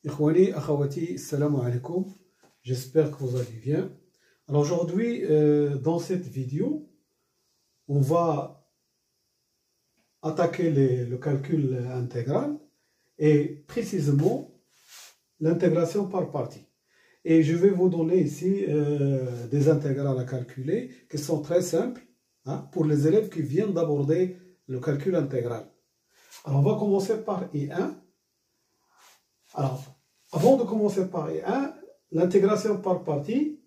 Ikhwani, akhawati, salam alaikum. J'espère que vous allez bien. Alors aujourd'hui, dans cette vidéo, on va attaquer le calcul intégral et précisément l'intégration par partie. Et je vais vous donner ici des intégrales à calculer qui sont très simples pour les élèves qui viennent d'aborder le calcul intégral. Alors on va commencer par I1. Alors, avant de commencer par I1, l'intégration par partie,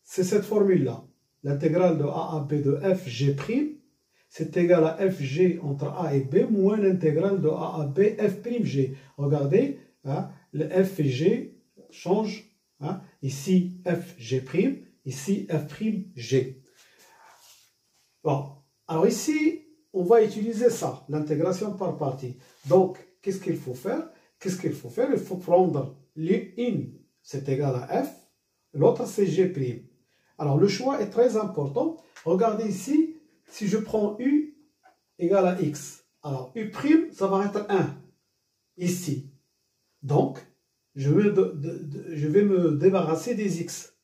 c'est cette formule-là. L'intégrale de A à B de fg', c'est égal à fg entre A et B moins l'intégrale de A à B f'g. Regardez, le f et g change. Ici fg', ici f'g. Bon, alors ici, on va utiliser ça, l'intégration par partie. Donc, qu'est-ce qu'il faut faire? Il faut prendre l'une, c'est égal à f, l'autre c'est g'. Alors le choix est très important. Regardez ici, si je prends u égale à x, alors u', ça va être 1, ici. Donc, je vais me débarrasser des x.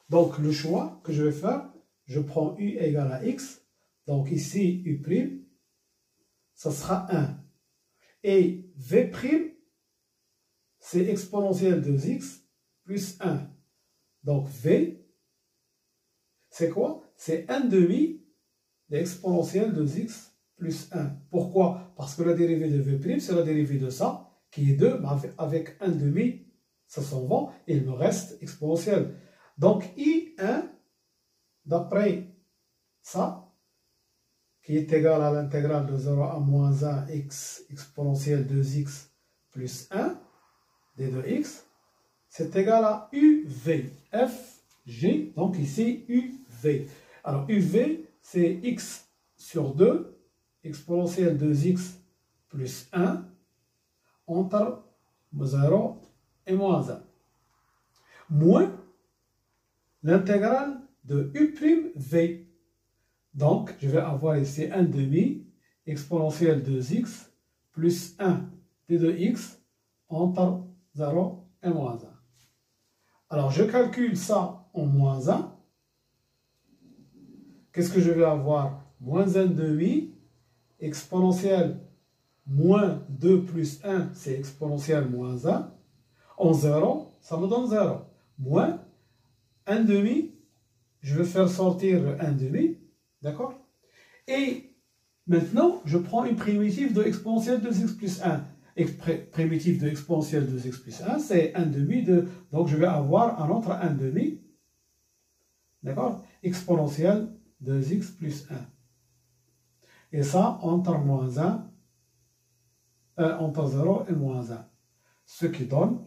Donc le choix que je vais faire, je prends u égale à x, donc ici u', ça sera 1. Et v', c'est exponentielle de x plus 1. Donc v, c'est quoi? C'est 1 demi d'exponentielle de x plus 1. Pourquoi? Parce que la dérivée de v', c'est la dérivée de ça, qui est 2, mais avec 1 demi, ça s'en va, et il me reste exponentielle. Donc I1, d'après ça, qui est égal à l'intégrale de 0 à moins 1 x exponentielle de x plus 1, d de x, c'est égal à uv, fg, donc ici uv. Alors uv, c'est x sur 2, exponentielle de x plus 1, entre 0 et moins 1, moins l'intégrale de u'v. Donc, je vais avoir ici 1 demi, exponentielle de x plus 1, d de x, entre 0 et moins 1. Alors, je calcule ça en moins 1. Qu'est-ce que je vais avoir? Moins 1 demi, exponentielle moins 2 plus 1, c'est exponentielle moins 1. En 0, ça me donne 0. Moins 1 demi, je vais faire sortir 1 demi. D'accord? Et maintenant, je prends une primitive de exponentielle de x plus 1. Primitive de exponentielle de x plus 1, c'est 1 demi de... Donc, je vais avoir un autre 1 demi. D'accord? Exponentielle de x plus 1. Et ça, entre moins 1, entre 0 et moins 1. Ce qui donne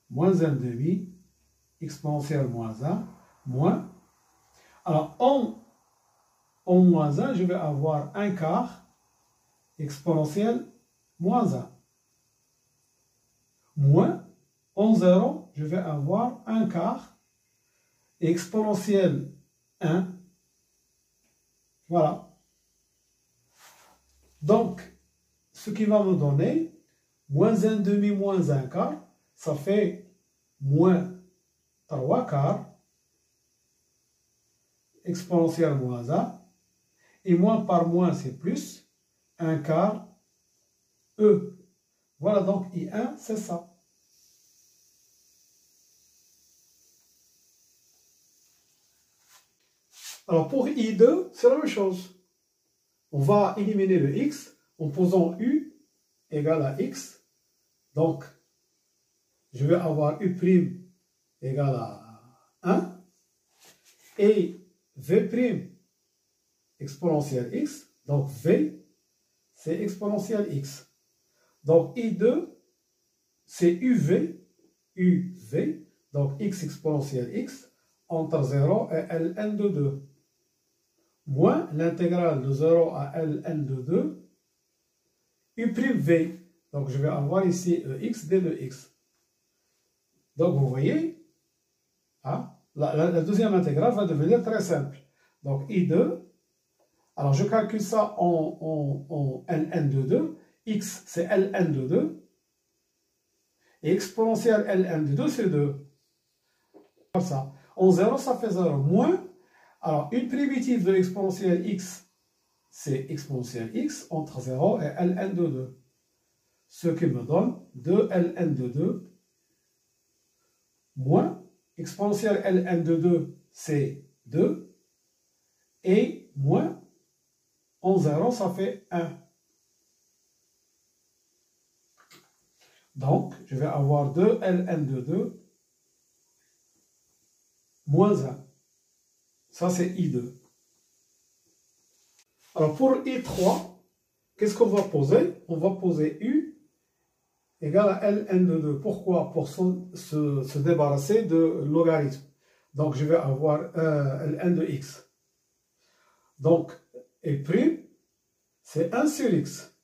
moins 1 demi, exponentielle moins 1, moins... Alors, en moins 1, je vais avoir 1 quart, exponentielle moins 1. Moins, en 0, je vais avoir 1 quart, exponentielle 1. Voilà. Donc, ce qui va me donner, moins 1 demi moins 1 quart, ça fait moins 3 quarts, exponentielle moins 1. Et moins par moins, c'est plus 1 quart E. Voilà, donc I1, c'est ça. Alors pour I2, c'est la même chose. On va éliminer le x en posant U égale à x. Donc, je vais avoir U' égale à 1. Et V' exponentielle x. Donc V, c'est exponentielle x. Donc I2, c'est UV, donc x exponentielle x, entre 0 et ln de 2, moins l'intégrale de 0 à ln de 2, u'v. Donc je vais avoir ici x d de x. Donc vous voyez, la deuxième intégrale va devenir très simple. Donc I2, alors je calcule ça en ln de 2, x c'est ln de 2, Et exponentielle ln de 2, c'est 2. Comme ça. En 0, ça fait 0. Moins. Alors, une primitive de l'exponentielle x, c'est exponentielle x entre 0 et ln de 2. Ce qui me donne 2 ln de 2 moins exponentielle ln de 2, c'est 2. Et moins, en 0, ça fait 1. Donc, je vais avoir 2 ln de 2 moins 1. Ça, c'est I2. Alors, pour I3, qu'est-ce qu'on va poser? On va poser U égale à ln de 2. Pourquoi? Pour se débarrasser de logarithme. Donc, je vais avoir ln de x. Donc, E', c'est 1 sur x.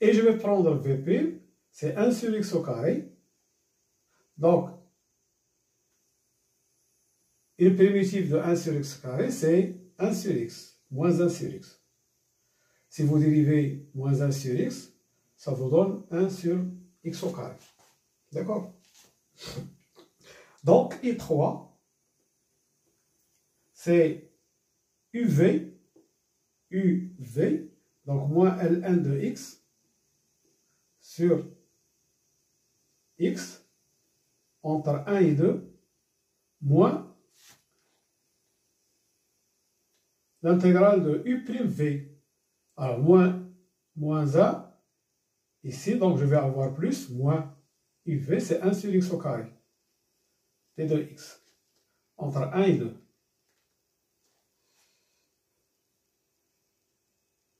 Et je vais prendre V', c'est 1 sur x au carré. Donc, une primitive de 1 sur x carré, c'est 1 sur x, moins 1 sur x. Si vous dérivez moins 1 sur x, ça vous donne 1 sur x au carré. D'accord? Donc, I3, c'est UV, donc moins ln de x sur x entre 1 et 2, moins l'intégrale de u'v. Alors, moins 1, ici, donc je vais avoir plus, moins uv, c'est 1 sur x au carré, t de x, entre 1 et 2.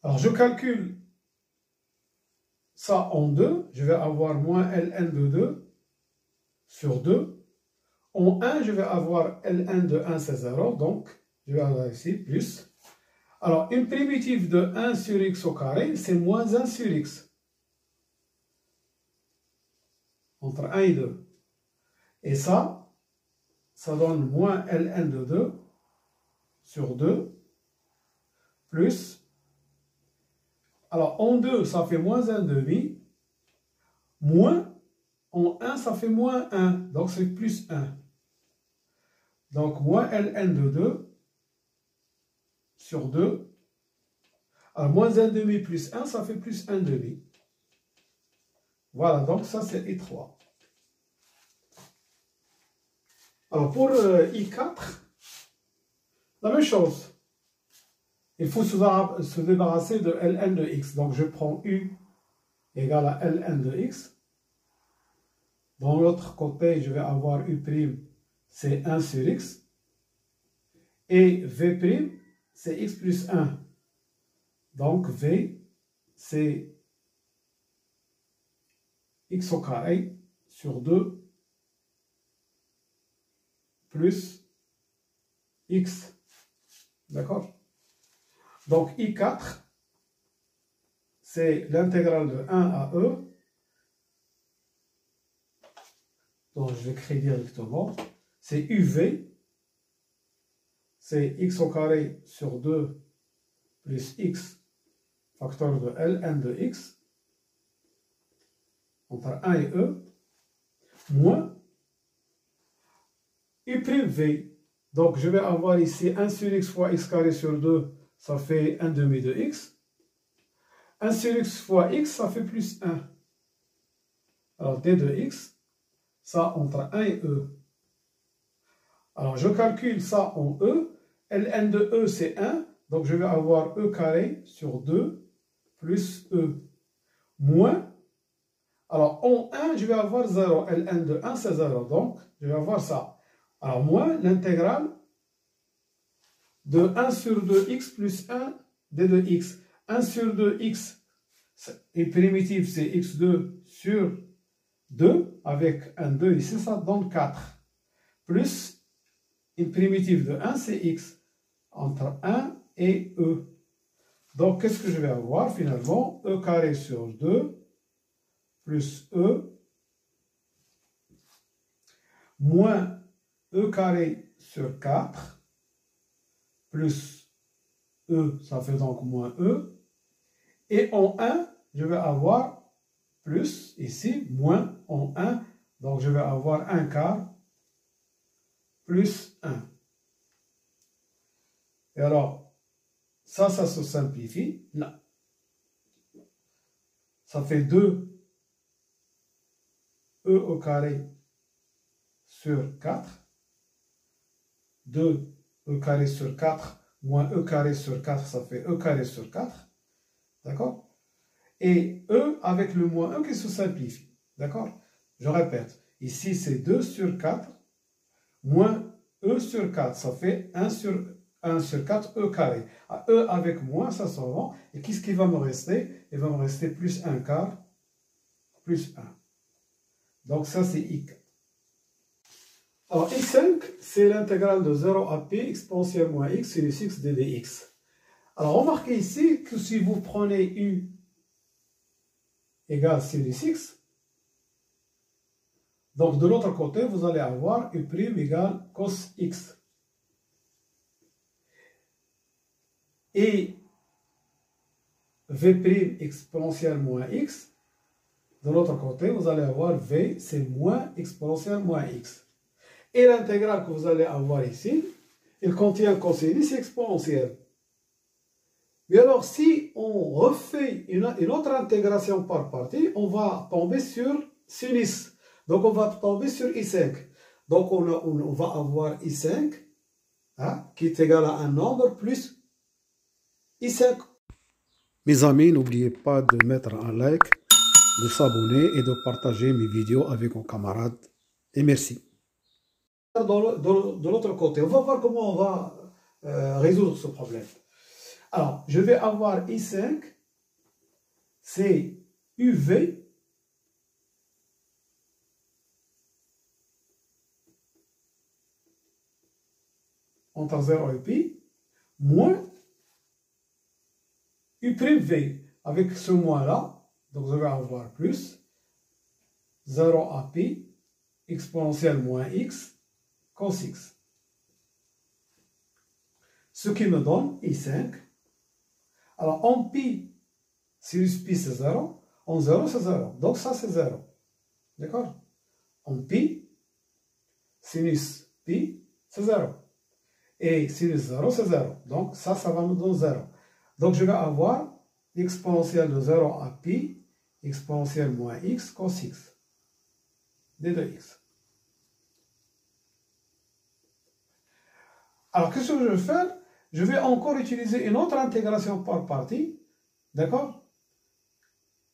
Alors, je calcule ça en 2, je vais avoir moins ln de 2 sur 2. En 1, je vais avoir ln de 1, c'est 0, donc je vais avoir ici plus. Alors, une primitive de 1 sur x au carré, c'est moins 1 sur x. Entre 1 et 2. Et ça donne moins ln de 2 sur 2, plus. Alors, en 2, ça fait moins 1 demi, moins, en 1, ça fait moins 1, donc c'est plus 1. Donc, moins ln de 2 sur 2. Alors, moins 1 demi plus 1, ça fait plus 1 demi. Voilà, donc ça, c'est I3. Alors, pour I4, la même chose. Il faut se débarrasser de ln de x. Donc, je prends U égale à ln de x. Dans l'autre côté, je vais avoir U', c'est 1 sur x. Et V', c'est x plus 1. Donc, V, c'est x au carré sur 2 plus x. D'accord? Donc, I4, c'est l'intégrale de 1 à e. Donc, je l'écris directement. C'est UV, c'est x au carré sur 2 plus x facteur de ln de x entre 1 et e, moins u'v. Donc, je vais avoir ici 1 sur x fois x carré sur 2, ça fait 1 demi de x. 1 sur x fois x, ça fait plus 1. Alors, d de x, ça entre 1 et e. Alors, je calcule ça en e. ln de e, c'est 1. Donc, je vais avoir e carré sur 2 plus e. Moins. Alors, en 1, je vais avoir 0. ln de 1, c'est 0. Donc, je vais avoir ça. Alors, moins l'intégrale de 1 sur 2x plus 1 d de x. 1 sur 2x est primitive, c'est x2 sur 2, avec un 2 ici, ça donne 4. Plus une primitive de 1, c'est x, entre 1 et e. Donc, qu'est-ce que je vais avoir finalement? E carré sur 2, plus e, moins e carré sur 4, plus e, ça fait donc moins e. Et en 1, je vais avoir plus, ici, moins en 1. Donc, je vais avoir 1 quart plus 1. Et alors, ça se simplifie. Non. Ça fait 2 e au carré sur 4. 2 e carré sur 4 moins e carré sur 4, ça fait e carré sur 4. D'accord? Et e avec le moins 1 qui se simplifie. D'accord? Je répète. Ici, c'est 2 sur 4 moins e sur 4. Ça fait 1 sur 4 e carré. E avec moins, ça s'en va. Et qu'est-ce qui va me rester? Il va me rester plus 1 quart plus 1. Donc ça, c'est I4. Alors, I5, c'est l'intégrale de 0 à P exponentielle moins X sinus X dx. Alors, remarquez ici que si vous prenez U égale sinus X, donc de l'autre côté, vous allez avoir U' égale cos X. Et V' exponentielle moins X, de l'autre côté, vous allez avoir V, c'est moins exponentielle moins X. Et l'intégrale que vous allez avoir ici, il contient cosinus exponentielle. Mais alors, si on refait une autre intégration par partie, on va tomber sur sinus. Donc, on va tomber sur I5. Donc, on va avoir I5, hein, qui est égal à un nombre plus I5. Mes amis, n'oubliez pas de mettre un like, de s'abonner et de partager mes vidéos avec vos camarades. Et merci. De l'autre côté, on va voir comment on va résoudre ce problème. Alors, je vais avoir I5, c'est UV entre 0 et pi, moins U'V. Avec ce moins-là, donc je vais avoir plus 0 à pi exponentielle moins x cos x. Ce qui me donne I5. Alors, en pi, sinus pi c'est 0. En 0, c'est 0. Donc, ça, c'est 0. D'accord? En pi, sinus pi, c'est 0. Et sinus 0, c'est 0. Donc, ça va me donner 0. Donc, je vais avoir l'exponentielle de 0 à pi, exponentielle moins x cos x, d de x. Alors, qu'est-ce que je vais faire? Je vais encore utiliser une autre intégration par partie, d'accord?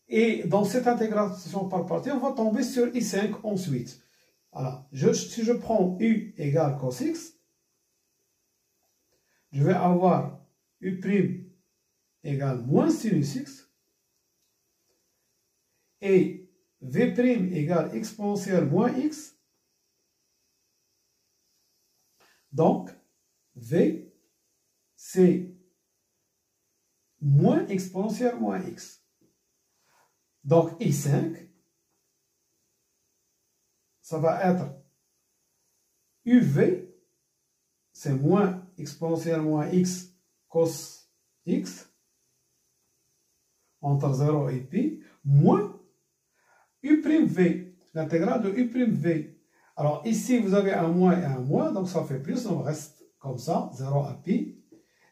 Et dans cette intégration par partie, on va tomber sur I5 ensuite. Alors, si je prends U égale cos x, je vais avoir U' égale moins sinus x, et V' égale exponentielle moins x. Donc, V, c'est moins exponentielle moins x. Donc, I5, ça va être UV, c'est moins exponentielle moins x cos x, entre 0 et pi, moins U'V, l'intégrale de U'V. Alors, ici, vous avez un moins et un moins, donc ça fait plus, on reste comme ça, 0 à pi,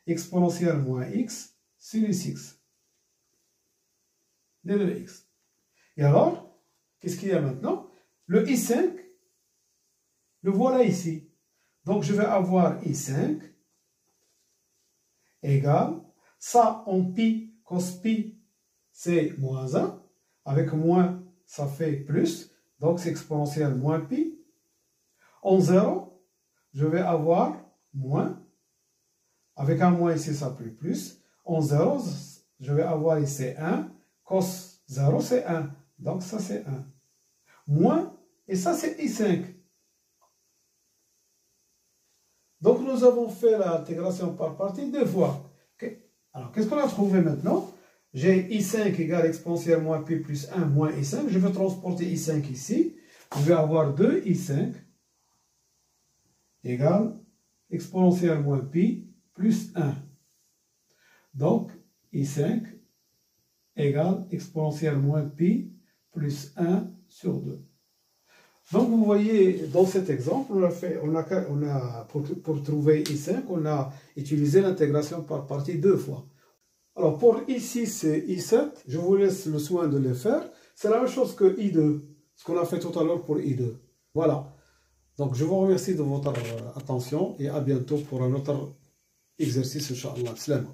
exponentielle moins x, sinus x, d de x. Et alors, qu'est-ce qu'il y a maintenant? Le I5, le voilà ici. Donc, je vais avoir I5 égale, ça en pi, cos pi, c'est moins 1. Avec moins, ça fait plus. Donc, c'est exponentielle moins pi. En 0, je vais avoir moins. Avec un moins ici, ça fait plus. En 0, je vais avoir ici 1. Cos 0, c'est 1. Donc, ça, c'est 1. Moins, et ça, c'est I5. Donc, nous avons fait l'intégration par partie deux fois. Okay. Alors, qu'est-ce qu'on a trouvé maintenant? J'ai I5 égale exponentielle moins pi plus 1 moins I5. Je vais transporter I5 ici. Je vais avoir 2 I5 égale exponentielle moins pi plus 1. Donc, I5 égale exponentielle moins pi plus 1 sur 2. Donc, vous voyez, dans cet exemple, pour trouver I5, on a utilisé l'intégration par partie 2 fois. Alors, pour I6 et I7, je vous laisse le soin de les faire. C'est la même chose que I2, ce qu'on a fait tout à l'heure pour I2. Voilà. Donc, je vous remercie de votre attention et à bientôt pour un autre exercice, Inch'Allah. Salam.